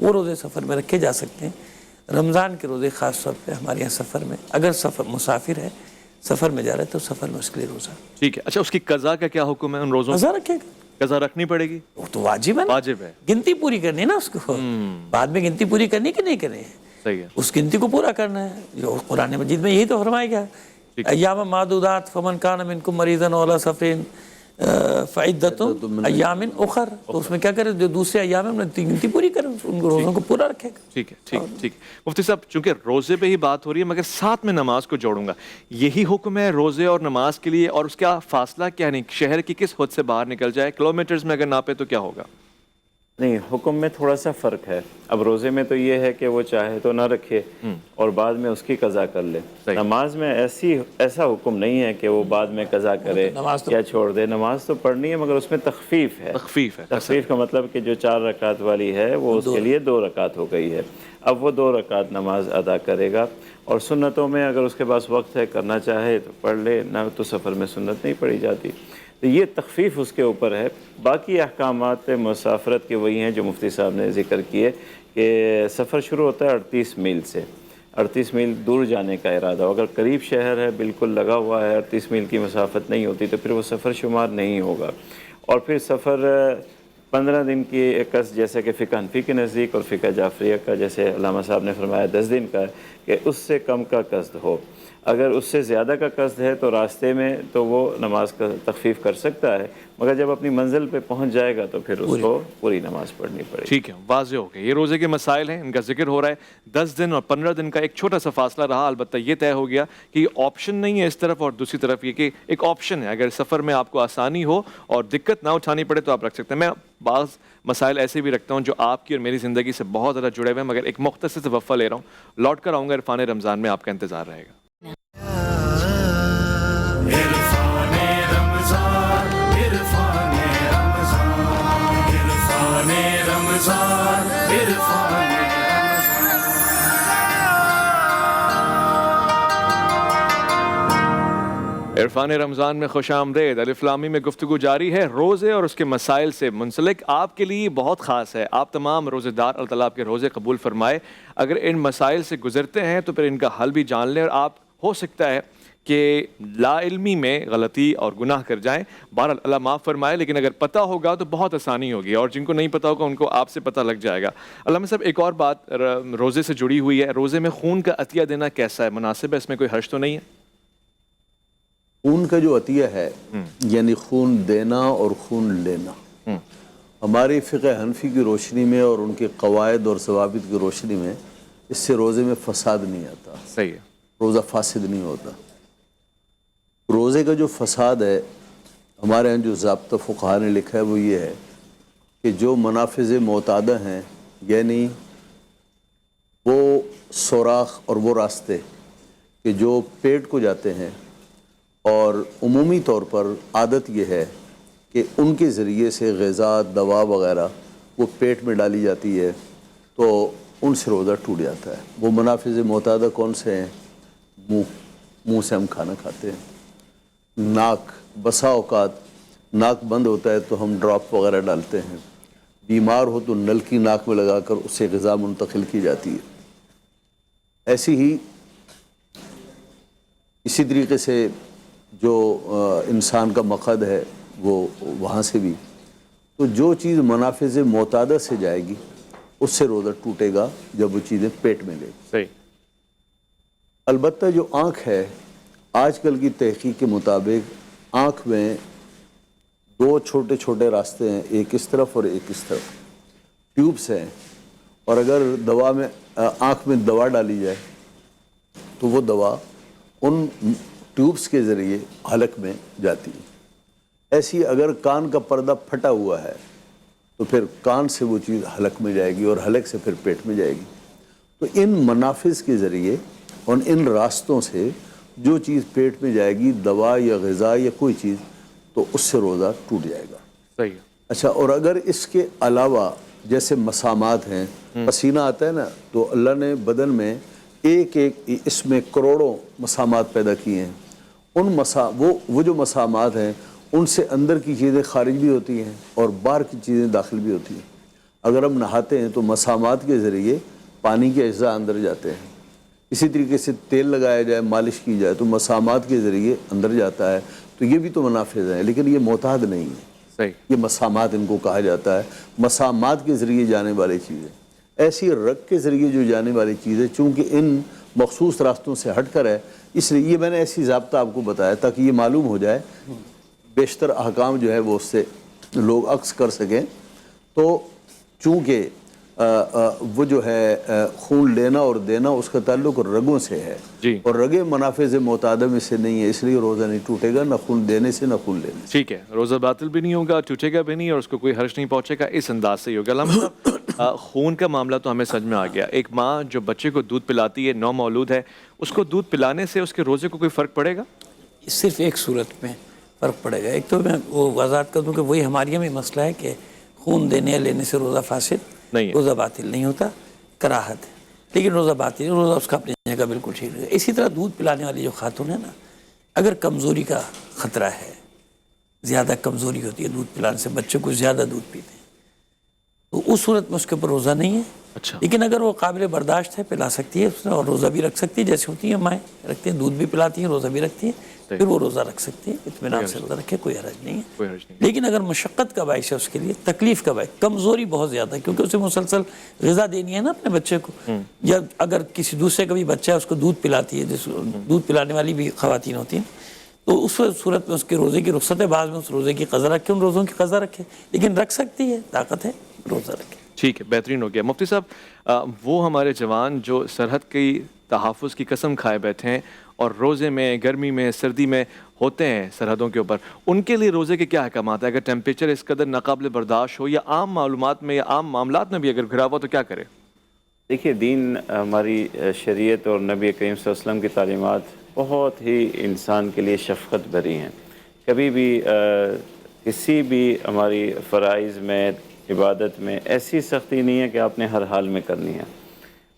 وہ روزے سفر میں رکھے جا سکتے ہیں۔ رمضان کے روزے خاص طور پہ ہمارے یہاں سفر میں، اگر سفر مسافر ہے سفر میں جا رہا ہے تو سفر میں اس کے لیے روزہ ٹھیک ہے، اچھا اس کی قضا کا کیا حکم ہے ان روزوں روزہ رکھے گا، قضا رکھنی پڑے گی؟ وہ تو واجب ہے نا، واجب ہے، گنتی پوری کرنی ہے نا اس کو، بعد میں گنتی پوری کرنی کہ نہیں کرنی ہے، صحیح ہے، اس گنتی کو پورا کرنا ہے، جو قرآن مجید میں یہی تو فرمایا گیا، ایام معدودات فمن کان منکم مریضا او علی سفر فعدۃ ایام اخر، تو اس میں کیا کرے، جو دوسرے ایام میں گنتی پوری کرے، ان روزوں کو پورا رکھے گا۔ ٹھیک ہے، ٹھیک ہے مفتی صاحب، چونکہ روزے پہ ہی بات ہو رہی ہے مگر ساتھ میں نماز کو جوڑوں گا، یہی حکم ہے روزے اور نماز کے لیے، اور اس کا فاصلہ کیا نہیں، شہر کی کس حد سے باہر نکل جائے، کلومیٹرز میں اگر ناپے تو کیا ہوگا؟ نہیں، حکم میں تھوڑا سا فرق ہے۔ اب روزے میں تو یہ ہے کہ وہ چاہے تو نہ رکھے اور بعد میں اس کی قضا کر لے، نماز میں ایسا حکم نہیں ہے کہ وہ بعد میں قضا کرے یا چھوڑ دے، نماز تو پڑھنی ہے مگر اس میں تخفیف ہے۔ تخفیف کا مطلب کہ جو 4 رکعت والی ہے وہ اس کے لیے 2 رکعت ہو گئی ہے، اب وہ 2 رکعت نماز ادا کرے گا، اور سنتوں میں اگر اس کے پاس وقت ہے کرنا چاہے تو پڑھ لے، نہ تو سفر میں سنت نہیں پڑھی جاتی، تو یہ تخفیف اس کے اوپر ہے۔ باقی احکامات مسافرت کے وہی ہیں جو مفتی صاحب نے ذکر کیے کہ سفر شروع ہوتا ہے 38 میل سے، 38 میل دور جانے کا ارادہ ہو، اگر قریب شہر ہے بالکل لگا ہوا ہے 38 میل کی مسافت نہیں ہوتی تو پھر وہ سفر شمار نہیں ہوگا، اور پھر سفر 15 دن کی قصد جیسے کہ فقہ حنفی کے نزدیک اور فقہ جعفریہ کا جیسے علامہ صاحب نے فرمایا 10 دن کا ہے کہ اس سے کم کا قصد ہو، اگر اس سے زیادہ کا قصد ہے تو راستے میں تو وہ نماز کا تخفیف کر سکتا ہے، مگر جب اپنی منزل پہ پہنچ جائے گا تو پھر اس کو پوری نماز پڑھنی پڑے گی۔ ٹھیک ہے، واضح ہو گیا، یہ روزے کے مسائل ہیں، ان کا ذکر ہو رہا ہے، 10 دن اور 15 دن کا ایک چھوٹا سا فاصلہ رہا، البتہ یہ طے ہو گیا کہ یہ آپشن نہیں ہے اس طرف، اور دوسری طرف یہ کہ ایک آپشن ہے، اگر سفر میں آپ کو آسانی ہو اور دقت نہ اٹھانی پڑے تو آپ رکھ سکتے ہیں۔ میں بعض مسائل ایسے بھی رکھتا ہوں جو آپ کی اور میری زندگی سے بہت زیادہ جڑے ہوئے ہیں، مگر ایک مختصر سے وقفہ لے رہا ہوں، لوٹ کر آؤں گا، عرفان رمضان میں آپ کا انتظار رہے گا۔ عرفان رمضان، عرفان رمضان، عرفان رمضان، عرفان عرفان رمضان میں خوش آمدید، الف لام میم میں گفتگو جاری ہے، روزے اور اس کے مسائل سے منسلک آپ کے لیے بہت خاص ہے، آپ تمام روزے دار اللہ تعالیٰ آپ کے روزے قبول فرمائے، اگر ان مسائل سے گزرتے ہیں تو پھر ان کا حل بھی جان لیں، اور آپ ہو سکتا ہے کہ لا علمی میں غلطی اور گناہ کر جائیں، بہرحال اللہ معاف فرمائے، لیکن اگر پتہ ہوگا تو بہت آسانی ہوگی، اور جن کو نہیں پتہ ہوگا ان کو آپ سے پتہ لگ جائے گا۔ علامہ صاحب ایک اور بات روزے سے جڑی ہوئی ہے، روزے میں خون کا عطیہ دینا کیسا ہے، مناسب ہے، اس میں کوئی حرج تو نہیں ہے؟ خون کا جو عطیہ ہے یعنی خون دینا اور خون لینا، ہماری فقہ حنفی کی روشنی میں اور ان کے قواعد اور ضوابط کی روشنی میں اس سے روزے میں فساد نہیں آتا، صحیح ہے، روزہ فاسد نہیں ہوتا۔ روزے کا جو فساد ہے ہمارے ہاں جو ضابطہ فقہا نے لکھا ہے وہ یہ ہے کہ جو منافذ معتادہ ہیں، یعنی وہ سوراخ اور وہ راستے کہ جو پیٹ کو جاتے ہیں، اور عمومی طور پر عادت یہ ہے کہ ان کے ذریعے سے غذا دوا وغیرہ وہ پیٹ میں ڈالی جاتی ہے، تو ان سے روزہ ٹوٹ جاتا ہے۔ وہ منافذ معتادہ کون سے ہیں؟ منہ سے ہم کھانا کھاتے ہیں، ناک، بسا اوقات ناک بند ہوتا ہے تو ہم ڈراپ وغیرہ ڈالتے ہیں، بیمار ہو تو نل کی ناک میں لگا کر اس سے غذا منتقل کی جاتی ہے۔ ایسی ہی اسی طریقے سے جو انسان کا مقعد ہے وہ وہاں سے بھی، تو جو چیز منافذ معتادہ سے جائے گی اس سے روزہ ٹوٹے گا جب وہ چیزیں پیٹ میں لے گی۔ صحیح۔ البتہ جو آنکھ ہے، آج کل کی تحقیق کے مطابق آنکھ میں 2 چھوٹے چھوٹے راستے ہیں، ایک اس طرف اور ایک اس طرف، ٹیوبس ہیں، اور اگر دوا میں آنکھ میں دوا ڈالی جائے تو وہ دوا ان ٹیوبس کے ذریعے حلق میں جاتی ہے۔ ایسی اگر کان کا پردہ پھٹا ہوا ہے تو پھر کان سے وہ چیز حلق میں جائے گی اور حلق سے پھر پیٹ میں جائے گی۔ تو ان منافذ کے ذریعے اور ان راستوں سے جو چیز پیٹ میں جائے گی، دوا یا غذا یا کوئی چیز، تو اس سے روزہ ٹوٹ جائے گا۔ صحیح ہے۔ اچھا، اور اگر اس کے علاوہ جیسے مسامات ہیں، پسینہ آتا ہے نا، تو اللہ نے بدن میں ایک اس میں کروڑوں مسامات پیدا کیے ہیں، وہ جو مسامات ہیں ان سے اندر کی چیزیں خارج بھی ہوتی ہیں اور باہر کی چیزیں داخل بھی ہوتی ہیں. اگر ہم نہاتے ہیں تو مسامات کے ذریعے پانی کے اجزاء اندر جاتے ہیں. اسی طریقے سے تیل لگایا جائے، مالش کی جائے تو مسامات کے ذریعے اندر جاتا ہے. تو یہ بھی تو منافذ ہیں، لیکن یہ معتاد نہیں ہے. صحیح. یہ مسامات ان کو کہا جاتا ہے، مسامات کے ذریعے جانے والی چیزیں. ایسی رگ کے ذریعے جو جانے والی چیزیں چونکہ ان مخصوص راستوں سے ہٹ کر ہے، اس لیے یہ میں نے ایسی ضابطہ آپ کو بتایا تاکہ یہ معلوم ہو جائے، بیشتر احکام جو ہے وہ اس سے لوگ عکس کر سکیں. تو چونکہ وہ جو ہے خون لینا اور دینا اس کا تعلق رگوں سے ہے، جی. اور رگیں منافذ معتادہ میں سے نہیں ہے، اس لیے روزہ نہیں ٹوٹے گا نہ خون دینے سے نہ خون لینے سے. ٹھیک ہے، روزہ باطل بھی نہیں ہوگا، ٹوٹے گا بھی نہیں، اور اس کو کوئی حرج نہیں پہنچے گا. اس انداز سے ہی ہوگا. علامہ صاحب، خون کا معاملہ تو ہمیں سمجھ میں آ گیا. ایک ماں جو بچے کو دودھ پلاتی ہے، نو مولود ہے، اس کو دودھ پلانے سے اس کے روزے کو کوئی فرق پڑے گا؟ صرف ایک صورت میں فرق پڑے گا. ایک تو میں وہ وضاحت کر دوں کہ وہی ہمارے یہاں بھی مسئلہ ہے کہ خون دینے یا لینے سے روزہ فاسد نہیں ہے، روزہ باطل نہیں ہوتا، کراہت ہے. لیکن روزہ باطل، روزہ اس کا اپنی جگہ بالکل ٹھیک ہے. اسی طرح دودھ پلانے والی جو خاتون ہے نا، اگر کمزوری کا خطرہ ہے، زیادہ کمزوری ہوتی ہے دودھ پلانے سے، بچے کو زیادہ دودھ پیتے ہیں، تو اس صورت میں اس کے اوپر روزہ نہیں ہے. اچھا. لیکن اگر وہ قابل برداشت ہے، پلا سکتی ہے اور روزہ بھی رکھ سکتی ہے، جیسے ہوتی ہیں مائیں رکھتی ہیں، دودھ بھی پلاتی ہیں، روزہ بھی رکھتی ہیں، پھر وہ روزہ رکھ سکتی ہے، اطمینان سے روزہ رکھے، کوئی حرج نہیں ہے. کوئی حرج نہیں. لیکن اگر مشقت کا باعث ہے اس کے لیے، تکلیف کا باعث، کمزوری بہت زیادہ ہے کیونکہ اسے مسلسل غذا دینی ہے نا اپنے بچے کو، یا اگر کسی دوسرے کا بھی بچہ ہے اس کو دودھ پلاتی ہے، جس دودھ پلانے والی بھی خواتین ہوتی ہیں، تو اس صورت میں اس کے روزے کی رخصت ہے. بعض میں اس روزے کی قضا رکھے، ان روزوں کی قضا رکھے، لیکن رکھ سکتی ہے، طاقت ہے، روزہ رکھے. ٹھیک ہے، بہترین ہو گیا. مفتی صاحب، وہ ہمارے جوان جو سرحد کی تحفظ کی قسم کھائے بیٹھے ہیں اور روزے میں، گرمی میں، سردی میں ہوتے ہیں سرحدوں کے اوپر، ان کے لیے روزے کے کیا احکامات ہیں؟ اگر ٹیمپریچر اس قدر ناقابل برداشت ہو یا عام معلومات میں یا عام معاملات میں بھی اگر گھرا ہوا تو کیا کرے؟ دیکھیے، دین ہماری شریعت اور نبی کریم صلی اللہ علیہ وسلم کی تعلیمات بہت ہی انسان کے لیے شفقت بھری ہیں. کبھی بھی کسی بھی ہماری فرائض میں، عبادت میں ایسی سختی نہیں ہے کہ آپ نے ہر حال میں کرنی ہے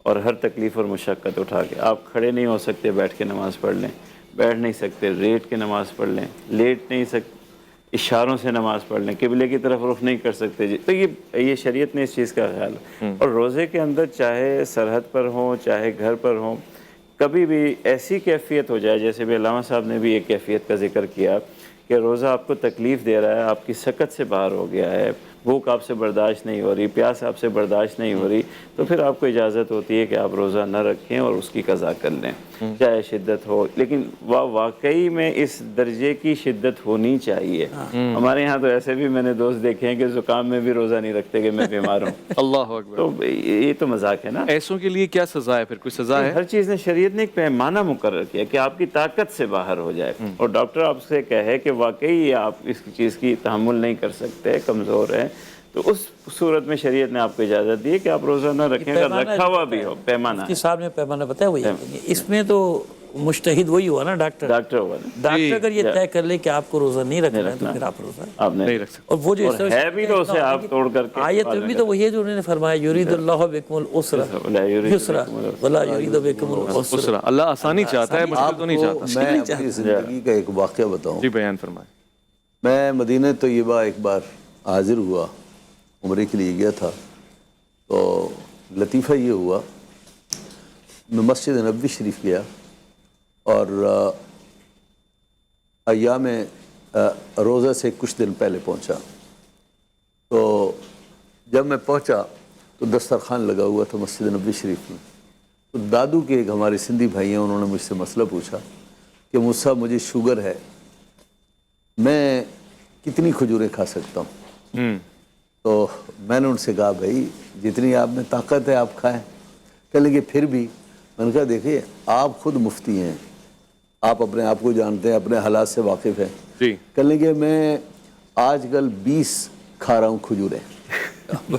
اور ہر تکلیف اور مشقت اٹھا کے. آپ کھڑے نہیں ہو سکتے، بیٹھ کے نماز پڑھ لیں، بیٹھ نہیں سکتے لیٹ کے نماز پڑھ لیں، لیٹ نہیں سکتے اشاروں سے نماز پڑھ لیں، قبلے کی طرف رخ نہیں کر سکتے. جی، تو یہ شریعت نے اس چیز کا خیال ہے. اور روزے کے اندر چاہے سرحد پر ہوں چاہے گھر پر ہوں، کبھی بھی ایسی کیفیت ہو جائے، جیسے بھی علامہ صاحب نے بھی ایک کیفیت کا ذکر کیا کہ روزہ آپ کو تکلیف دے رہا ہے، آپ کی سکت سے باہر ہو گیا ہے، بھوک آپ سے برداشت نہیں ہو رہی، پیاس آپ سے برداشت نہیں ہو رہی، تو پھر آپ کو اجازت ہوتی ہے کہ آپ روزہ نہ رکھیں اور اس کی قضا کر لیں، چاہے شدت ہو. لیکن واقعی میں اس درجے کی شدت ہونی چاہیے. ہمارے یہاں تو ایسے بھی میں نے دوست دیکھے ہیں کہ زکام میں بھی روزہ نہیں رکھتے کہ میں بیمار ہوں. اللہ اکبر. تو یہ تو مذاق ہے نا. ایسوں کے لیے کیا سزا ہے پھر؟ کوئی سزا ہے؟ ہر چیز نے، شریعت نے ایک پیمانہ مقرر کیا کہ آپ کی طاقت سے باہر ہو جائے، اور ڈاکٹر آپ سے کہے کہ واقعی آپ اس چیز کی تحمل نہیں کر سکتے، کمزور ہیں، تو اس صورت میں شریعت نے آپ کو اجازت دی ہے کہ آپ روزہ نہ رکھیں، اگر رکھا ہوا بھی ہو. پیمانہ مفتی صاحب نے پیمانہ بتایا وہی. اس میں تو مجتہد وہی ہوا نا، ڈاکٹر ہوا نا. ڈاکٹر اگر یہ طے کر لے کہ آپ کو روزہ نہیں رکھنا ہے تو پھر آپ روزہ آپ نے نہیں رکھ سکتے. اور وہ جو اور ہے بھی تو اسے آپ توڑ کر کے آیت میں بھی تو وہی ہے جو انہوں نے فرمایا، یرید اللہ بکم العسر یسرا ولا یرید بکم العسر. اسرا، اللہ آسانی چاہتا ہے، مشکل تو نہیں آپ کو چاہتا. میں اپنی زندگی کا ایک واقعہ بتاؤں. جی، بیان فرمائیں. میں مدینہ طیبہ ایک بار حاضر ہوا، عمرے کے لیے گیا تھا. تو لطیفہ یہ ہوا، میں مسجد نبوی شریف گیا اور ایام روزہ سے کچھ دن پہلے پہنچا. تو جب میں پہنچا تو دسترخوان لگا ہوا تھا مسجد نبوی شریف میں. تو دادو کے ایک ہمارے سندھی بھائی ہیں، انہوں نے مجھ سے مسئلہ پوچھا کہ مجھ مجھے شوگر ہے، میں کتنی کھجوریں کھا سکتا ہوں؟ تو میں نے ان سے کہا بھائی جتنی آپ میں طاقت ہے آپ کھائیں. کہنے لگے پھر بھی. میں نے کہا دیکھیے آپ خود مفتی ہیں، آپ اپنے آپ کو جانتے ہیں، اپنے حالات سے واقف ہیں. جی. کہنے لگے میں آج کل 20 کھا رہا ہوں کھجوریں. میں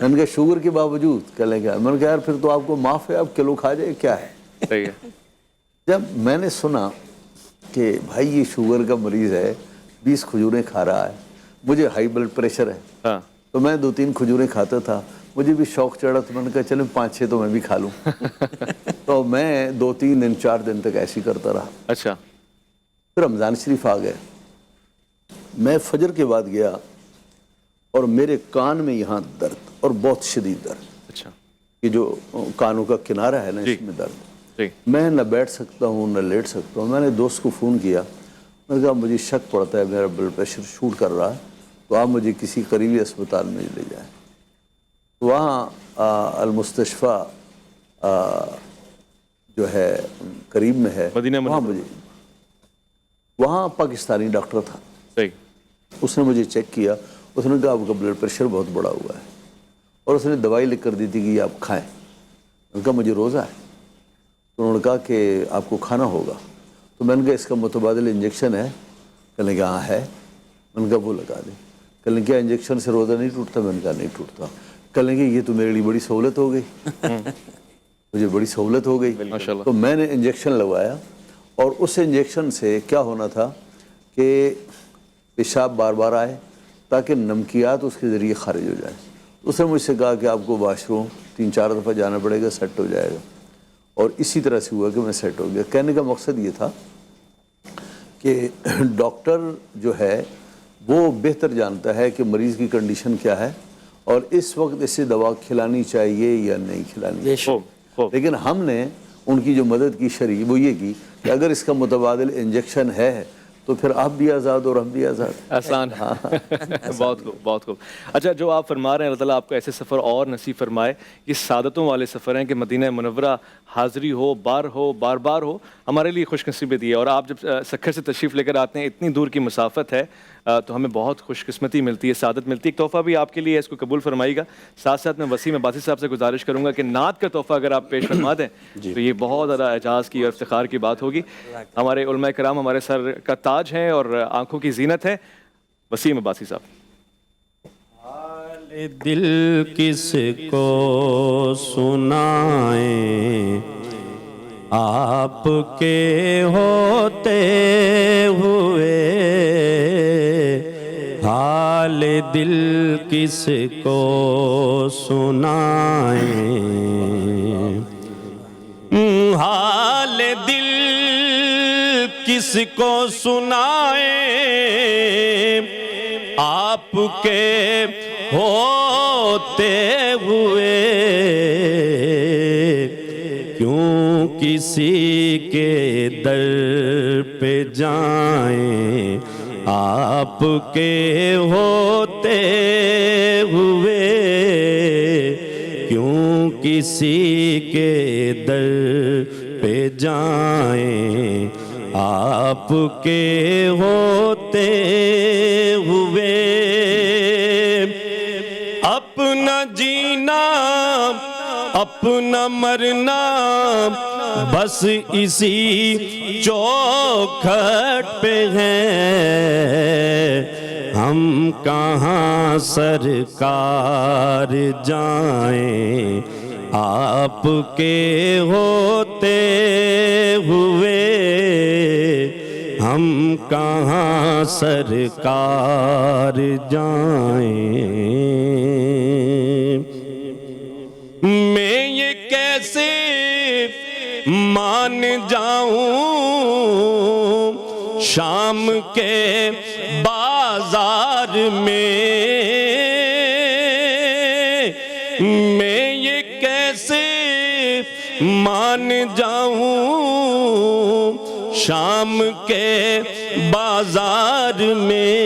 نے کہا شوگر کے باوجود؟ کہنے لگا. میں نے کہا یار پھر تو آپ کو معاف ہے، آپ کلو کھا جائے، کیا ہے؟ صحیح ہے. جب میں نے سنا کہ بھائی یہ شوگر کا مریض ہے، 20 کھجوریں کھا رہا ہے، مجھے ہائی بلڈ پریشر ہے، ہاں، تو میں 2-3 کھجوریں کھاتا تھا، مجھے بھی شوق چڑھا تو میں نے کہا چلیں 5-6 تو میں بھی کھا لوں. تو میں 2-3 دن 4 دن تک ایسی کرتا رہا. اچھا. پھر رمضان شریف آ گئے. میں فجر کے بعد گیا اور میرے کان میں یہاں درد اور بہت شدید درد, اچھا کہ جو کانوں کا کنارہ ہے نا اس میں درد, جی میں نہ بیٹھ سکتا ہوں نہ لیٹ سکتا ہوں. میں نے دوست کو فون کیا, میں نے کہا مجھے شک پڑتا ہے میرا بلڈ پریشر شوٹ کر رہا ہے, تو آپ مجھے کسی قریبی اسپتال میں لے جائیں. وہاں المستشفیٰ جو ہے قریب میں ہے, مدینہ وہاں مجھے, وہاں پاکستانی ڈاکٹر تھا, صحیح, اس نے مجھے چیک کیا. اس نے کہا آپ کا بلڈ پریشر بہت بڑا ہوا ہے, اور اس نے دوائی لکھ کر دی تھی کہ یہ آپ کھائیں. میں نے کہا مجھے روزہ ہے. تو انہوں نے کہا کہ آپ کو کھانا ہوگا. تو میں نے کہا اس کا متبادل انجیکشن ہے؟ کہنے کہ ہاں ہے. میں نے کہا وہ لگا دیں. کہنے کیا انجیکشن سے روزہ نہیں ٹوٹتا؟ میں نے کہا نہیں ٹوٹتا. کہنے کہ یہ تو میرے لیے بڑی سہولت ہو گئی, مجھے بڑی سہولت ہو گئی. تو میں نے انجیکشن لگوایا, اور اس انجیکشن سے کیا ہونا تھا کہ پیشاب بار بار آئے تاکہ نمکیات اس کے ذریعے خارج ہو جائے. اس نے مجھ سے کہا کہ آپ کو واش روم 3-4 دفعہ جانا پڑے گا, سیٹ ہو جائے گا. اور اسی طرح سے ہوا کہ میں سیٹ ہو گیا. کہنے کا مقصد یہ تھا کہ ڈاکٹر جو ہے وہ بہتر جانتا ہے کہ مریض کی کنڈیشن کیا ہے, اور اس وقت اسے دوا کھلانی چاہیے یا نہیں کھلانی. لیکن ہم نے ان کی جو مدد کی شرعی وہ یہ کی کہ اگر اس کا متبادل انجیکشن ہے تو پھر آپ بھی آزاد اور ہم بھی آزاد. آسان, بہت خوب, بہت خوب. اچھا, جو آپ فرما رہے ہیں اللہ تعالیٰ آپ کو ایسے سفر اور نصیب فرمائے. یہ سعادتوں والے سفر ہیں کہ مدینہ منورہ حاضری ہو, بار بار ہو, ہمارے لیے خوش نصیبی دی ہے. اور آپ جب سکھر سے تشریف لے کر آتے ہیں, اتنی دور کی مسافت ہے, تو ہمیں بہت خوش قسمتی ملتی ہے, سعادت ملتی ہے. ایک تحفہ بھی آپ کے لیے ہے, اس کو قبول فرمائیے گا. ساتھ ساتھ میں وسیم عباسی صاحب سے گزارش کروں گا کہ نعت کا تحفہ اگر آپ پیش فرما دیں تو یہ بہت زیادہ اعجاز کی اور افتخار کی بات ہوگی. ہمارے علماء کرام ہمارے سر کا تاج ہیں اور آنکھوں کی زینت ہے. وسیم عباسی صاحب. حال دل کس کو سنائیں, آپ کے ہوتے ہوئے, حال دل کس کو سنائیں, حال دل کس کو سنائیں, آپ کے ہوتے ہوئے, کیوں کسی کے در پہ جائیں, آپ کے ہوتے ہوئے, کیوں کسی کے در پہ جائیں, آپ کے ہوتے ہوئے. اپنا جینا اپنا مرنا بس اسی چوکھٹ پہ ہے, ہم کہاں سرکار جائیں, آپ کے ہوتے ہوئے, ہم کہاں سرکار جائیں. میں یہ کیسے مان جاؤں شام کے بازار میں, میں یہ کیسے مان جاؤں شام کے بازار میں,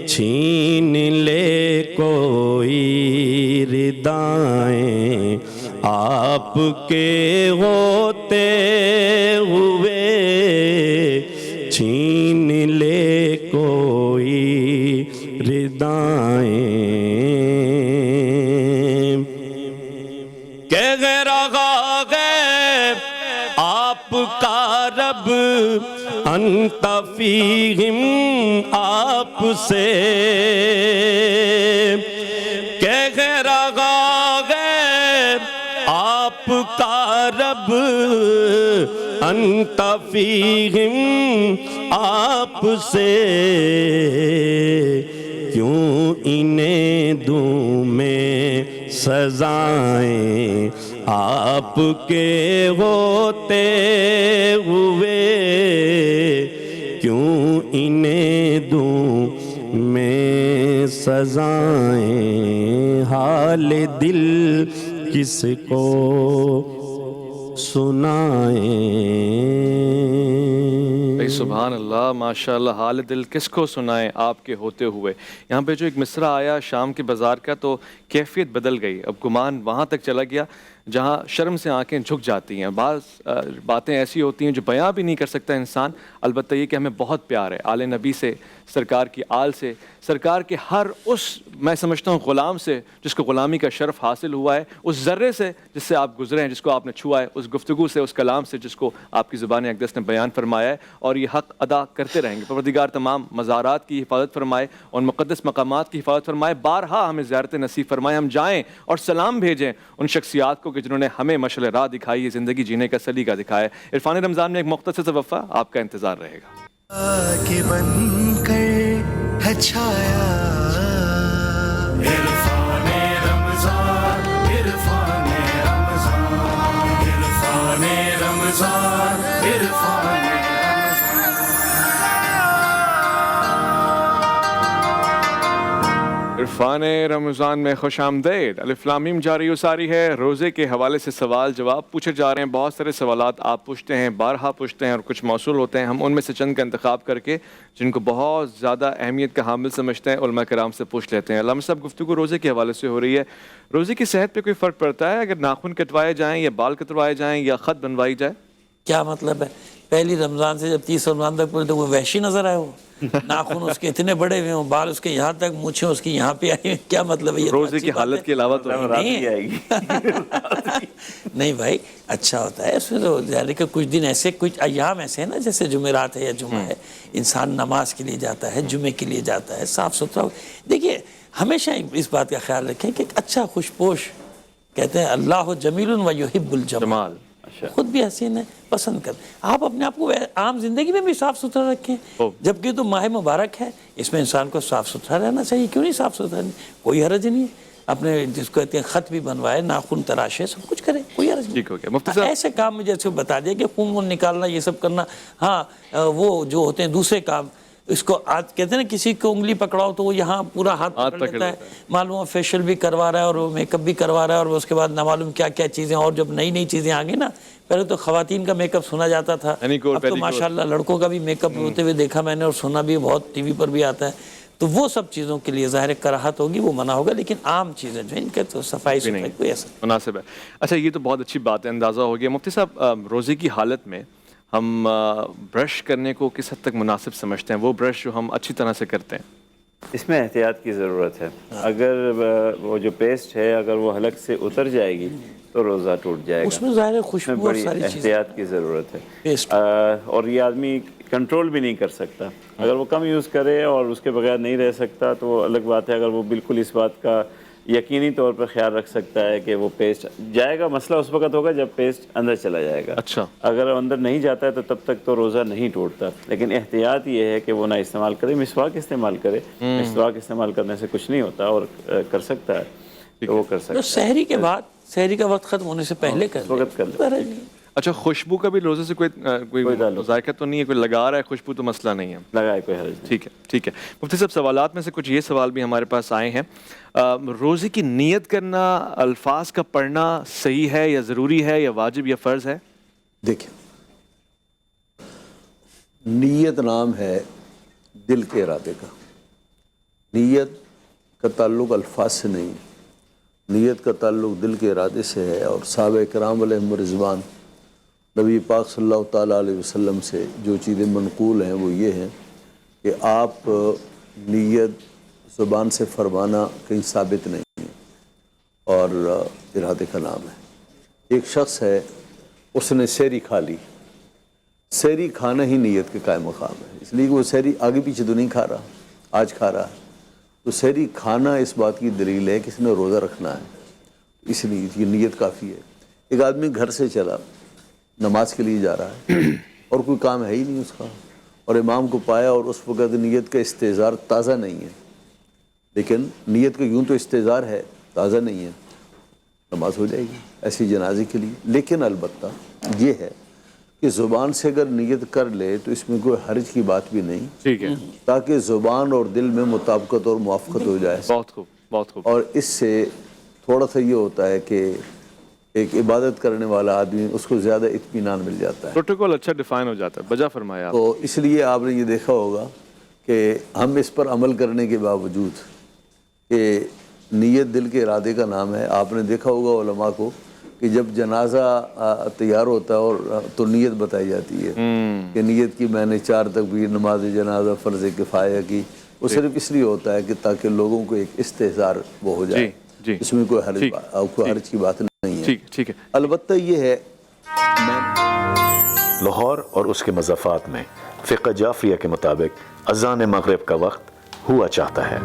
چھین لے کوئی ردائیں, آپ کے ہوتے ہوئے, چھین لے کوئی ردائیں. کہہ رہا ہے آپ کا رب انت فیہم, آپ سے کہہ رہا ہے آپ کا رب انت فیہم, آپ سے, کیوں انہیں دوں میں سزائیں, آپ کے ہوتے ہوئے, کیوں انہیں دوں میں سزائیں، حال دل کس کو سنائیں۔ سبحان اللہ، ماشاء اللہ، حال دل کس کو سنائیں آپ کے ہوتے ہوئے۔ یہاں پہ جو ایک مصرع آیا شام کے بازار کا تو کیفیت بدل گئی، اب گمان وہاں تک چلا گیا جہاں شرم سے آنکھیں جھک جاتی ہیں۔ بعض باتیں ایسی ہوتی ہیں جو بیان بھی نہیں کر سکتا انسان، البتہ یہ کہ ہمیں بہت پیار ہے آل نبی سے، سرکار کی آل سے، سرکار کے ہر اس میں سمجھتا ہوں غلام سے جس کو غلامی کا شرف حاصل ہوا ہے، اس ذرے سے جس سے آپ گزرے ہیں، جس کو آپ نے چھوا ہے، اس گفتگو سے، اس کلام سے جس کو آپ کی زبان اقدس نے بیان فرمایا ہے، اور یہ حق ادا کرتے رہیں گے۔ پروردگار تمام مزارات کی حفاظت فرمائے اور مقدس مقامات کی حفاظت فرمائے، بارہا ہمیں زیارت نصیب فرمائے، ہم جائیں اور سلام بھیجیں ان شخصیات کو کہ جنہوں نے ہمیں مشعل راہ دکھائی ہے، زندگی جینے کا سلیقہ دکھایا ہے۔ عرفان رمضان میں ایک مختصر سا وقفہ آپ کا انتظار رہے گا۔ کہ بن کر ہے چھایا عرفان رمضان، عرفان رمضان، عرفان رمضان، عرفان عرفان رمضان میں خوش آمدید۔ الف لام میم جاری و ساری ہے۔ روزے کے حوالے سے سوال جواب پوچھے جا رہے ہیں، بہت سارے سوالات آپ پوچھتے ہیں، بارہا پوچھتے ہیں اور کچھ موصول ہوتے ہیں، ہم ان میں سے چند کا انتخاب کر کے جن کو بہت زیادہ اہمیت کا حامل سمجھتے ہیں علماء کرام سے پوچھ لیتے ہیں۔ علامہ صاحب، گفتگو روزے کے حوالے سے ہو رہی ہے، روزے کی صحت پہ کوئی فرق پڑتا ہے اگر ناخن کٹوائے جائیں یا بال کٹوائے جائیں یا خط بنوائی جائے؟ کیا مطلب ہے؟ پہلی رمضان سے جب 30 رمضان تک پڑے تو وہ وحشی نظر آئے، وہ ناخن اس کے اتنے بڑے ہوئے ہوں، بال اس کے یہاں تک، مونچھیں اس کی یہاں پہ آئی ہیں، کیا مطلب ہے؟ یہ روزے کی حالت کے علاوہ تو نہیں ہے۔ نہیں بھائی، اچھا ہوتا ہے اس میں تو، یعنی کہ کچھ دن ایسے، کچھ ایام ایسے ہیں نا، جیسے جمعرات ہے یا جمعہ ہے، انسان نماز کے لیے جاتا ہے، جمعے کے لیے جاتا ہے، صاف ستھرا۔ دیکھیے ہمیشہ اس بات کا خیال رکھیں کہ اچھا خوش پوش، کہتے ہیں اللہ جمیل و یحب الجمال، خود بھی حسین ہے، پسند کر۔ آپ اپنے آپ کو عام زندگی میں بھی صاف ستھرا رکھیں، جبکہ تو ماہ مبارک ہے، اس میں انسان کو صاف ستھرا رہنا چاہیے۔ کیوں نہیں صاف ستھرا؟ کوئی حرج نہیں ہے، اپنے جس کو کہتے ہیں خط بھی بنوائے، ناخن تراشے، سب کچھ کرے، کوئی حرج ٹھیک ہو گیا۔ نہیں۔ مفتی صاحب، ایسے کام مجھے بتا دیا کہ خون وون نکالنا، یہ سب کرنا، ہاں وہ جو ہوتے ہیں دوسرے کام، اس کو کہتے ہیں نا کسی کو انگلی پکڑاؤ تو وہ یہاں پورا ہاتھ پکڑ لیتا ہے، معلوم فیشل بھی کروا رہا ہے اور میک اپ بھی کروا رہا ہے، اور اس کے بعد نہ معلوم کیا کیا چیزیں، اور جب نئی نئی چیزیں آ گئی نا، پہلے تو خواتین کا میک اپ سنا جاتا تھا، اب تو ماشاءاللہ لڑکوں کا بھی میک اپ ہوتے ہوئے دیکھا میں نے، اور سنا بھی بہت ٹی وی پر بھی آتا ہے۔ تو وہ سب چیزوں کے لیے ظاہر کراہت ہوگی، وہ منع ہوگا، لیکن عام چیزیں جو ہیں ان کے تو صفائی ستھرائی کوئی ایسا مناسب ہے۔ اچھا، یہ تو بہت اچھی بات ہے، اندازہ ہو گیا۔ مفتی صاحب، روزے کی حالت میں ہم برش کرنے کو کس حد تک مناسب سمجھتے ہیں؟ وہ برش جو ہم اچھی طرح سے کرتے ہیں، اس میں احتیاط کی ضرورت ہے۔ اگر وہ جو پیسٹ ہے اگر وہ حلق سے اتر جائے گی تو روزہ ٹوٹ جائے گا، اس میں ظاہر اس میں خوشبو اور بڑی ساری چیزیں، احتیاط کی ضرورت ہے، پیسٹ۔ اور یہ آدمی کنٹرول بھی نہیں کر سکتا۔ اگر وہ کم یوز کرے اور اس کے بغیر نہیں رہ سکتا تو وہ الگ بات ہے۔ اگر وہ بالکل اس بات کا یقینی طور پر خیال رکھ سکتا ہے کہ وہ پیسٹ جائے گا، مسئلہ اس وقت ہوگا جب پیسٹ اندر چلا جائے گا۔ اچھا، اگر اندر نہیں جاتا ہے تو تب تک تو روزہ نہیں ٹوٹتا، لیکن احتیاط یہ ہے کہ وہ نہ استعمال کرے، مسواک استعمال کرے۔ مسواک استعمال کرنے سے کچھ نہیں ہوتا، اور کر سکتا ہے تو وہ کر سکتا ہے۔ سحری کے بعد، سحری کا وقت ختم ہونے سے پہلے کر اس وقت کر لے۔ اچھا، خوشبو کا بھی روزے سے کوئی ذائقہ تو نہیں ہے؟ کوئی لگا رہا ہے خوشبو تو مسئلہ نہیں ہے، لگائے کوئی حرج نہیں۔ ٹھیک ہے، ٹھیک ہے۔ مفتی صاحب، سوالات میں سے کچھ یہ سوال بھی ہمارے پاس آئے ہیں، روزے کی نیت کرنا، الفاظ کا پڑھنا صحیح ہے یا ضروری ہے یا واجب یا فرض ہے؟ دیکھیں، نیت نام ہے دل کے ارادے کا، نیت کا تعلق الفاظ سے نہیں، نیت کا تعلق دل کے ارادے سے ہے۔ اور صحابہ کرام علیہم رضوان، نبی پاک صلی اللہ تعالیٰ علیہ وسلم سے جو چیزیں منقول ہیں وہ یہ ہیں کہ آپ نیت زبان سے فرمانا کہیں ثابت نہیں ہے، اور ارادے کا نام ہے۔ ایک شخص ہے، اس نے سحری کھا لی، سحری کھانا ہی نیت کے قائم مقام ہے، اس لیے کہ وہ سحری آگے پیچھے تو نہیں کھا رہا، آج کھا رہا ہے، تو سحری کھانا اس بات کی دلیل ہے کہ اس نے روزہ رکھنا ہے، اس لیے یہ نیت کافی ہے۔ ایک آدمی گھر سے چلا، نماز کے لیے جا رہا ہے اور کوئی کام ہے ہی نہیں اس کا، اور امام کو پایا اور اس وقت نیت کا استحضار تازہ نہیں ہے، لیکن نیت کا یوں تو استحضار ہے، تازہ نہیں ہے، نماز ہو جائے گی ایسی جنازے کے لیے۔ لیکن البتہ یہ ہے کہ زبان سے اگر نیت کر لے تو اس میں کوئی حرج کی بات بھی نہیں، ٹھیک ہے، تاکہ زبان اور دل میں مطابقت اور موافقت ہو جائے. بہت خوب، بہت خوب. اور اس سے تھوڑا سا یہ ہوتا ہے کہ ایک عبادت کرنے والا آدمی اس کو زیادہ اطمینان مل جاتا ہے. پروٹوکول اچھا ڈیفائن ہو جاتا ہے. بجا فرمایا آپ. تو اس لیے آپ نے یہ دیکھا ہوگا کہ ہم اس پر عمل کرنے کے باوجود کہ نیت دل کے ارادے کا نام ہے. آپ نے دیکھا ہوگا علماء کو کہ جب جنازہ تیار ہوتا ہے اور تو نیت بتائی جاتی ہے کہ نیت کی میں نے 4 تکبیر نماز جنازہ فرض کفایہ کی. وہ صرف اس لیے ہوتا ہے کہ تاکہ لوگوں کو ایک استحضار وہ ہو جائے. جی اس میں کوئی حرج کی بات نہیں ہے. ٹھیک ہے. البتہ یہ ہے لاہور اور اس کے مضافات میں فقہ جعفریہ کے مطابق اذان مغرب کا وقت ہوا چاہتا ہے.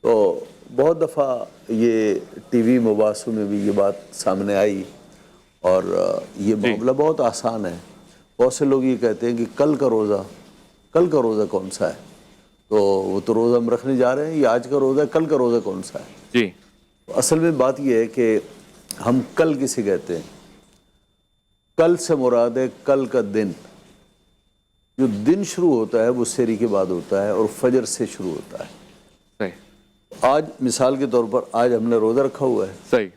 تو بہت دفعہ یہ ٹی وی مباحثوں میں بھی یہ بات سامنے آئی اور یہ معاملہ بہت آسان ہے. بہت سے لوگ یہ کہتے ہیں کہ کل کا روزہ کون سا ہے؟ تو وہ تو روزہ ہم رکھنے جا رہے ہیں، یہ آج کا روزہ ہے، کل کا روزہ کون سا ہے؟ جی اصل میں بات یہ ہے کہ ہم کل کسے کہتے ہیں؟ کل سے مراد ہے کل کا دن. جو دن شروع ہوتا ہے وہ سحری کے بعد ہوتا ہے اور فجر سے شروع ہوتا ہے. صحیح آج مثال کے طور پر آج ہم نے روزہ رکھا ہوا ہے، صحیح.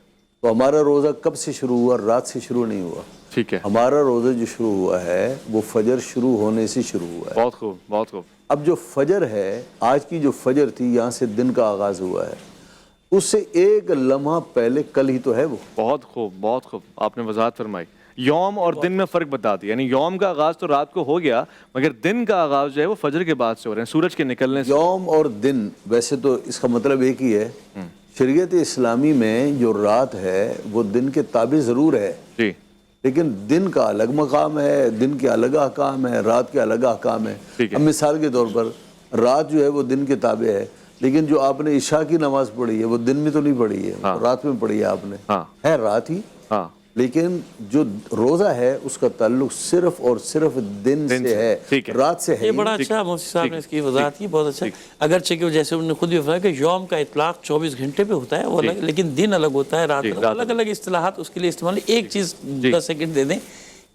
تو ہمارا روزہ کب سے شروع ہوا؟ رات سے شروع نہیں ہوا. ٹھیک ہے. ہمارا روزہ جو شروع ہوا ہے وہ فجر شروع ہونے سے شروع ہوا ہے. بہت خوب، بہت خوب. اب جو فجر ہے، آج کی جو فجر تھی، یہاں سے دن کا آغاز ہوا ہے، اس سے ایک لمحہ پہلے کل ہی تو ہے وہ. بہت خوب، بہت خوب. آپ نے وضاحت فرمائی. یوم اور دن میں فرق بتا دیا. یعنی یوم کا آغاز تو رات کو ہو گیا، مگر دن کا آغاز جو ہے وہ فجر کے بعد سے ہو رہے ہیں، سورج کے نکلنے سے. یوم اور دن ویسے تو اس کا مطلب ایک ہی ہے. شریعت اسلامی میں جو رات ہے وہ دن کے تابع ضرور ہے، جی، لیکن دن کا الگ مقام ہے، دن کے الگ احکام ہے، رات کے الگ احکام ہے. اب مثال کے طور پر رات جو ہے وہ دن کے تابع ہے، لیکن جو آپ نے عشاء کی نماز پڑھی ہے وہ دن میں تو نہیں پڑھی ہے، رات میں پڑھی ہے آپ نے. ہے رات ہی، لیکن جو روزہ ہے اس کا تعلق صرف اور صرف دن سے ہے، رات سے ہے. یہ بڑا اچھا مفتی صاحب نے اس کی وضاحت کی، بہت اچھا. اگرچہ کہ جیسے انہوں نے خود بھی فرمایا کہ یوم کا اطلاق 24 گھنٹے پہ ہوتا ہے وہ الگ، لیکن دن الگ ہوتا ہے، رات الگ الگ اصطلاحات اس کے لیے استعمال. ایک چیز 10 سیکنڈ دے دیں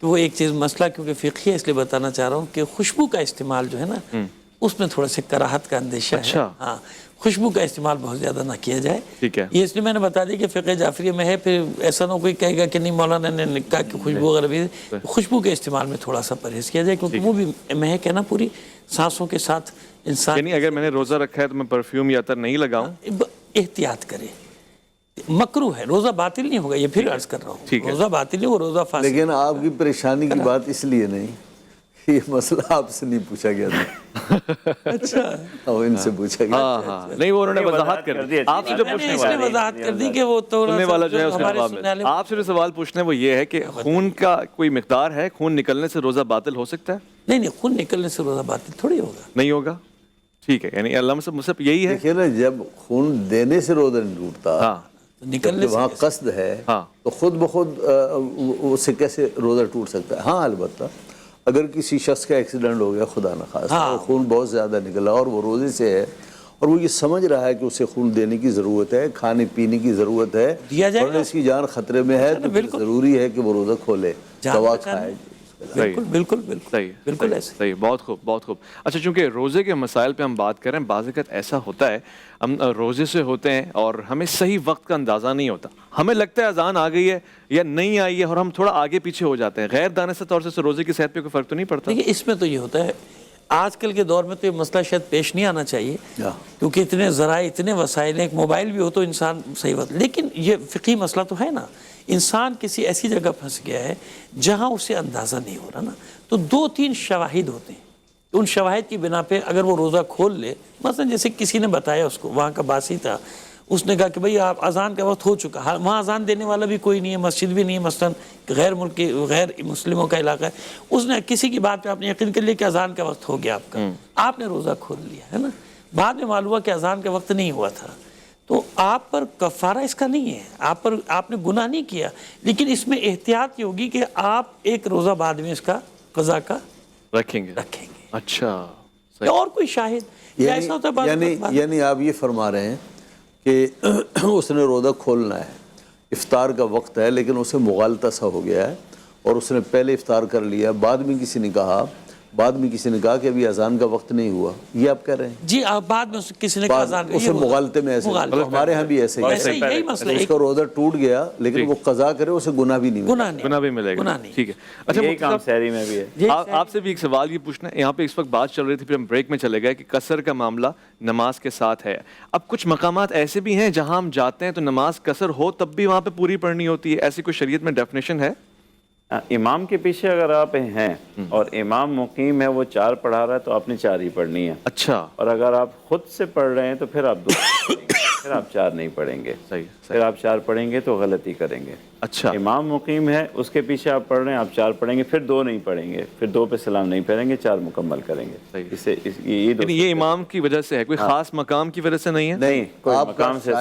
کہ وہ ایک چیز مسئلہ کیونکہ فقہی ہے اس لیے بتانا چاہ رہا ہوں کہ خوشبو کا استعمال جو ہے نا اس میں تھوڑا سے کراہت کا اندیشہ ہے. ہاں، خوشبو کا استعمال بہت زیادہ نہ کیا جائے. یہ اس لیے میں نے بتا دیا کہ فقہ جعفریہ میں ہے، پھر ایسا نہ کوئی کہے گا کہ نہیں مولانا نے کہا کہ خوشبو وغیرہ بھی. خوشبو کے استعمال میں تھوڑا سا پرہیز کیا جائے کیونکہ وہ بھی مہک ہے نا پوری سانسوں کے ساتھ انسان. یعنی اگر میں نے روزہ رکھا ہے تو میں پرفیوم یا عطر نہیں لگاؤں؟ احتیاط کرے. مکروہ ہے، روزہ باطل نہیں ہوگا. یہ پھر عرض کر رہا ہوں روزہ باطل نہیں، وہ روزہ فاسد. لیکن آپ کی پریشانی کی بات اس لیے نہیں، یہ مسئلہ آپ سے نہیں پوچھا گیا تھا. اچھا، اور ان سے پوچھا گیا. نہیں، وہ انہوں نے وضاحت کر دی. آپ سے جو پوچھنے والا وضاحت کر دی کہ وہ تو سننے والا جو ہے اس کے جواب میں آپ سے جو سوال پوچھنا ہے وہ یہ ہے کہ خون کا کوئی مقدار ہے، خون نکلنے سے روزہ باطل ہو سکتا ہے؟ نہیں، خون نکلنے سے روزہ باطل تھوڑی ہوگا. نہیں ہوگا. ٹھیک ہے، یعنی اللہ سے مصحف یہی ہے. دیکھیے نا، جب خون دینے سے روزہ نہیں ٹوٹتا، نکلنے وہاں قصد ہے تو خود بخود اس سے کیسے روزہ ٹوٹ سکتا ہے؟ ہاں، البتہ اگر کسی شخص کا ایکسیڈنٹ ہو گیا خدا نخواستہ اور خون بہت زیادہ نکلا اور وہ روزے سے ہے اور وہ یہ سمجھ رہا ہے کہ اسے خون دینے کی ضرورت ہے، کھانے پینے کی ضرورت ہے، اور اس کی جان خطرے میں ہے، تو پھر ضروری ہے کہ وہ روزہ کھولے، دوا کھائے. بالکل بالکل بالکل بالکل ایسے. صحیح، بہت خوب، بہت خوب. اچھا، چونکہ روزے کے مسائل پہ ہم بات کریں، بعض اوقات ایسا ہوتا ہے ہم روزے سے ہوتے ہیں اور ہمیں صحیح وقت کا اندازہ نہیں ہوتا. ہمیں لگتا ہے اذان آ گئی ہے یا نہیں آئی ہے اور ہم تھوڑا آگے پیچھے ہو جاتے ہیں. غیر دانستہ طور سے روزے کی صحت پہ کوئی فرق تو نہیں پڑتا؟ دیکھیے، اس میں تو یہ ہوتا ہے آج کل کے دور میں تو یہ مسئلہ شاید پیش نہیں آنا چاہیے کیونکہ اتنے ذرائع، اتنے وسائل ہیں. ایک موبائل بھی ہو تو انسان صحیح وقت. لیکن یہ فقہی مسئلہ تو ہے نا، انسان کسی ایسی جگہ پھنس گیا ہے جہاں اسے اندازہ نہیں ہو رہا نا، تو 2-3 شواہد ہوتے ہیں. ان شواہد کی بنا پہ اگر وہ روزہ کھول لے، مثلا جیسے کسی نے بتایا اس کو، وہاں کا باسی تھا، اس نے کہا کہ بھئی آپ اذان کا وقت ہو چکا. وہاں اذان دینے والا بھی کوئی نہیں ہے، مسجد بھی نہیں ہے، مثلا غیر ملکی غیر مسلموں کا علاقہ ہے. اس نے کسی کی بات پہ آپ نے یقین کر لیا کہ اذان کا وقت ہو گیا آپ کا، آپ نے روزہ کھول لیا ہے نا. بعد میں معلوم ہوا کہ اذان کا وقت نہیں ہوا تھا، تو آپ پر کفارہ اس کا نہیں ہے، آپ نے گناہ نہیں کیا، لیکن اس میں احتیاط یہ ہوگی کہ آپ ایک روزہ بعد میں اس کا قضا کا رکھیں گے. اچھا، اور کوئی شاہد ایسا ہوتا ہے. یعنی آپ یہ فرما رہے ہیں کہ اس نے روزہ کھولنا ہے، افطار کا وقت ہے لیکن اسے مغالطہ سا ہو گیا ہے اور اس نے پہلے افطار کر لیا, بعد میں کسی نے کہا کہ ابھی اذان کا وقت نہیں ہوا, یہ آپ کہہ رہے ہیں؟ جی آپ بعد میں کسی نے کہا اذان اسے مغالطے میں ایسے, ہمارے ہاں بھی ایسے ہی یہی مسئلہ ہے. اس کا روزہ ٹوٹ گیا لیکن وہ قضا کرے, اسے گناہ بھی نہیں ملے. گناہ بھی ملے گا. ٹھیک ہے. اچھا یہی کام سحری میں بھی ہے. آپ سے بھی ایک سوال یہ پوچھنا ہے, یہاں پہ اس وقت بات چل رہی تھی پھر ہم بریک میں چلے گئے کہ قصر کا معاملہ نماز کے ساتھ ہے. اب کچھ مقامات ایسے بھی ہیں جہاں ہم جاتے ہیں تو نماز قصر ہو تب بھی وہاں پہ پوری پڑھنی ہوتی ہے, ایسی کوئی شریعت میں ڈیفینیشن ہے؟ امام کے پیچھے اگر آپ ہیں اور امام مقیم ہے, وہ 4 پڑھا رہا ہے تو آپ نے 4 ہی پڑھنی ہے. اچھا. اور اگر آپ خود سے پڑھ رہے ہیں تو پھر آپ 2 پڑھیں گے, پھر آپ 4 نہیں پڑھیں گے. صحیح. پھر آپ 4 پڑھیں گے تو غلطی کریں گے. اچھا. امام مقیم ہے, اس کے پیچھے آپ پڑھ رہے ہیں, آپ 4 پڑھیں گے, پھر 2 نہیں پڑھیں گے, پھر 2 پہ سلام نہیں پڑھیں گے, 4 مکمل کریں گے. یہ امام کی وجہ سے ہے, کوئی خاص مقام کی وجہ سے نہیں ہے؟ نہیں, کوئی آپ مقام سے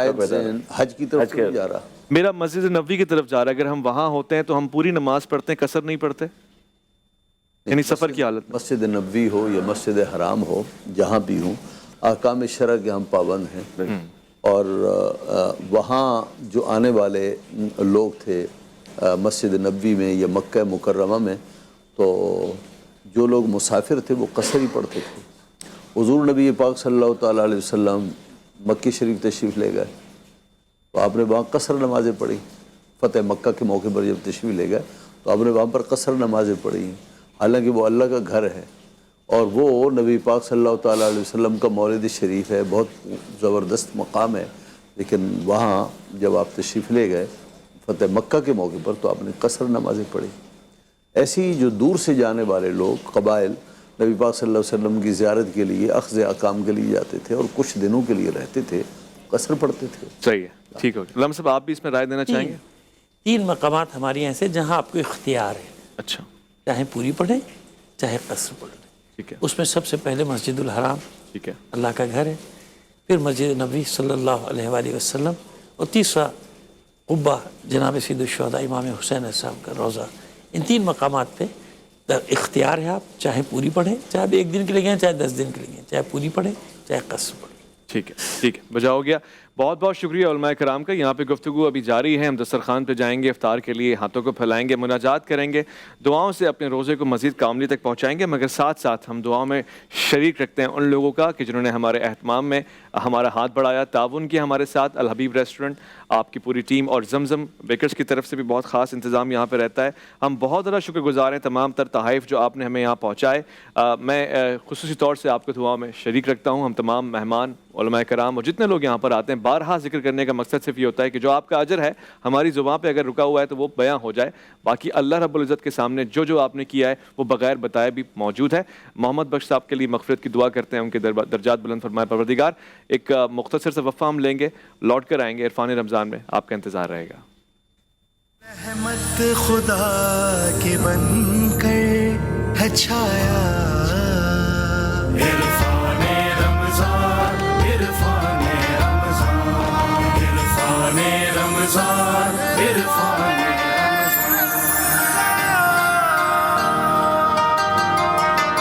حج کی طرف نہیں جا رہا. میرا مسجد نبوی کی طرف جا رہا ہے, اگر ہم وہاں ہوتے ہیں تو ہم پوری نماز پڑھتے ہیں, قصر نہیں پڑھتے, یعنی سفر کی حالت میں؟ مسجد نبوی ہو یا مسجد حرام ہو, جہاں بھی ہوں, احکام شرع کے ہم پابند ہیں. اور وہاں جو آنے والے لوگ تھے مسجد نبوی میں یا مکہ مکرمہ میں, تو جو لوگ مسافر تھے وہ قصر ہی پڑھتے تھے. حضور نبی پاک صلی اللہ تعالیٰ علیہ وسلم مکی شریف تشریف لے گئے تو آپ نے وہاں قصر نمازیں پڑھی. فتح مکہ کے موقع پر جب تشریف لے گئے تو آپ نے وہاں پر قصر نمازیں پڑھی, حالانکہ وہ اللہ کا گھر ہے اور وہ نبی پاک صلی اللہ تعالیٰ علیہ وسلم کا مولد شریف ہے, بہت زبردست مقام ہے. لیکن وہاں جب آپ تشریف لے گئے فتح مکہ کے موقع پر تو آپ نے قصر نمازیں پڑھی. ایسی جو دور سے جانے والے لوگ, قبائل, نبی پاک صلی اللہ علیہ وسلم کی زیارت کے لیے اخذ احکام کے لیے جاتے تھے اور کچھ دنوں کے لیے رہتے تھے, قصر پڑھتے تھے. صحیح ہے. ٹھیک ہے. علامہ صاحب آپ بھی اس میں رائے دینا چاہیں گے؟ 3 مقامات ہماری ایسے جہاں آپ کو اختیار ہے, اچھا, چاہے پوری پڑھیں چاہے قصر پڑھ لیں. ٹھیک ہے. اس میں سب سے پہلے مسجد الحرام, ٹھیک ہے, اللہ کا گھر ہے, پھر مسجد نبوی صلی اللہ علیہ وآلہ وسلم, اور تیسرا قبہ جناب سید الشہداء امام حسین صاحب کا روضہ. ان 3 مقامات پہ اختیار ہے, آپ چاہے پوری پڑھیں, چاہے آپ 1 دن کے لیے گئے چاہے 10 دن کے لیے گئے, چاہے پوری پڑھیں چاہے قصر پڑھیں. ٹھیک ہے. ٹھیک ہے, بجا ہو گیا. بہت بہت شکریہ علماء کرام کا. یہاں پہ گفتگو ابھی جاری ہے, ہم دسترخوان پہ جائیں گے, افطار کے لیے ہاتھوں کو پھیلائیں گے, مناجات کریں گے, دعاؤں سے اپنے روزے کو مزید کاملی تک پہنچائیں گے, مگر ساتھ ساتھ ہم دعاؤں میں شریک رکھتے ہیں ان لوگوں کا کہ جنہوں نے ہمارے اہتمام میں ہمارا ہاتھ بڑھایا, تعاون کیا ہمارے ساتھ. الحبیب ریسٹورنٹ, آپ کی پوری ٹیم اور زمزم بیکرز کی طرف سے بھی بہت خاص انتظام یہاں پہ رہتا ہے. ہم بہت زیادہ شکر گزار ہیں تمام تر تحائف جو آپ نے ہمیں یہاں پہنچائے. میں خصوصی طور سے آپ کو دعاؤں میں شریک رکھتا ہوں. ہم تمام مہمان, علماء کرام اور جتنے لوگ یہاں پر آتے ہیں, بارہا ذکر کرنے کا مقصد صرف یہ ہوتا ہے کہ جو آپ کا اجر ہے ہماری زبان پہ اگر رکا ہوا ہے تو وہ بیان ہو جائے. باقی اللہ رب العزت کے سامنے جو آپ نے کیا ہے وہ بغیر بتائے بھی موجود ہے. محمد بخش صاحب کے لیے مغفرت کی دعا کرتے ہیں, ان کے درجات بلند فرمائے پروردگار. ایک مختصر سا وقفہ ہم لیں گے, لوٹ کر آئیں گے. عرفان رمضان میں آپ کا انتظار رہے گا. رحمت خدا کے بن کر ہے چھایا, عرفان رمضان, عرفان رمضان, عرفان رمضان, عرفان